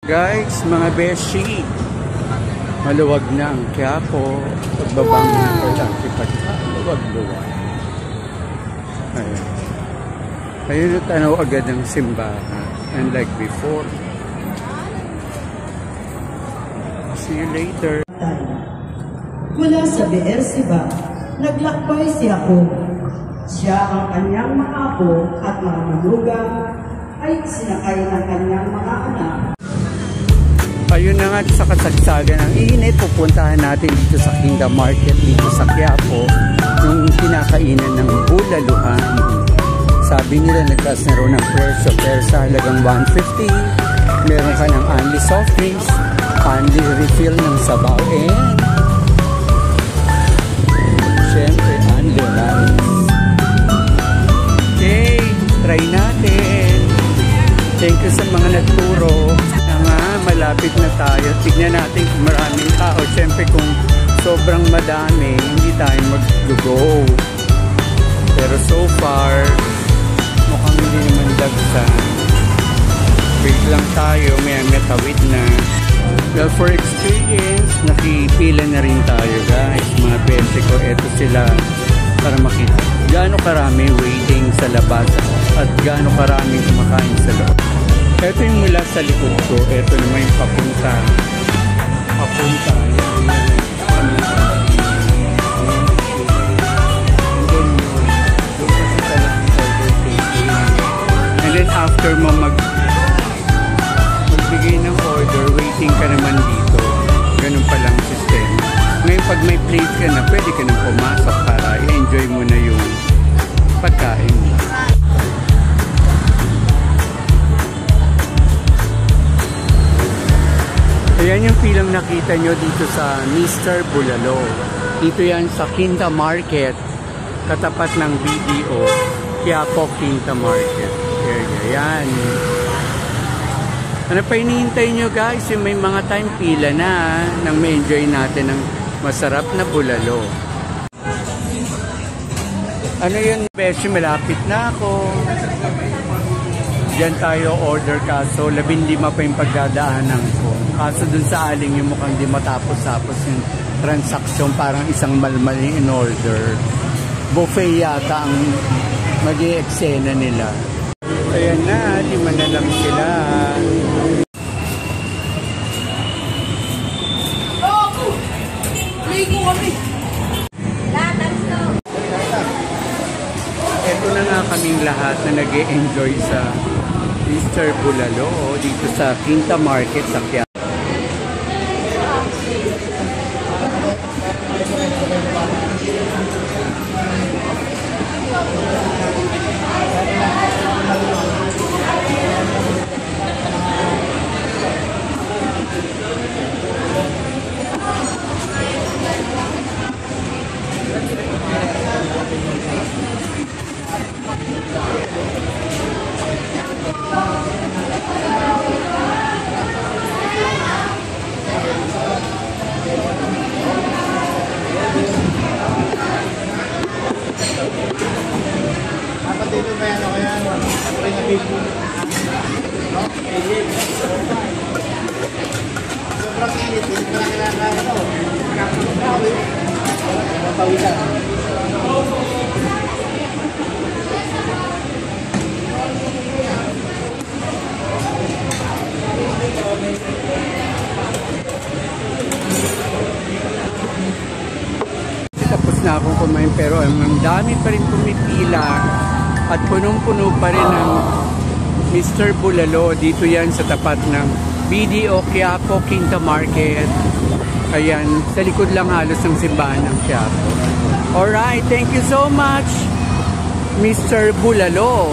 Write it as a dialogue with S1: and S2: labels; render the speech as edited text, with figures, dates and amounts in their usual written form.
S1: Guys, mga beshi, maluwag na ang Quiapo. Pagbabang maluwag-luwag. Ayun. Ayun yung tanaw agad ng simbahan. Unlike before. See you later.
S2: Mula sa Beersheba, naglakbay si Jacob. Siya ang kanyang mga apo at mga manugang ay sinakay ng kanyang mga anak.
S1: Ayun na nga sa kasagsagan ng init, pupuntahan natin dito sa Kingdom Market dito sa Quiapo, yung kinakainan ng bulaluhan. Sabi nila nagtaas na rin ng presyo, pero sa halagang 150, meron ka ng only soft drinks, only refill ng sabaw, and syempre only rice. Okay, try natin. Thank you sa mga nagturo. Malapit na tayo. Tignan natin kung maraming tao. Siyempre kung sobrang madami, hindi tayo mag-go. Pero so far, mukhang hindi naman dagsan. Wait lang tayo. May tawid na. Well, for experience, nakipila na rin tayo, guys. Mga bese ko, eto sila para makita. Gaano karami waiting sa labas at gaano karaming kumakain sa loob. Ito yung mula sa likod ko. Ito naman yung papunta. Papunta. And then after mo magbigay ng order, waiting ka naman dito. Ganun palang system. Ngayon pag may plate ka na, pwede ka nang pumasok para i-enjoy mo na yung pagkain mo. Ayan yung pilang nakita nyo dito sa Mr. Bulalo. Dito yan sa Quinta Market, katapat ng BDO, Quiapo Quinta Market. Ayan. Ano pa hinihintay nyo guys? Yung may mga time pila na nang ma-enjoy natin ng masarap na bulalo. Ano yun? Beshi, malapit na ako. Diyan tayo order kaso 15 pa yung pagdadaanan ko. Kaso dun sa aling yung mukhang di matapos-tapos yung transaksyon, parang isang malmali in order. Buffet yata ang mag-i-eksena nila. Ayan na, 5 na lang sila. Ito na nga kaming lahat na nag-e-enjoy sa Mr. Bulalo dito sa Quinta Market sa Quiapo. Tapos na akong kumain pero ang dami pa rin pumipila at punong-puno pa rin ang Mr. Bulalo. Dito yan sa tapat ng BDO Quiapo Quinta Market. Ayan, sa likod lang halos ng simbahan ng Quiapo. Alright, thank you so much, Mr. Bulalo.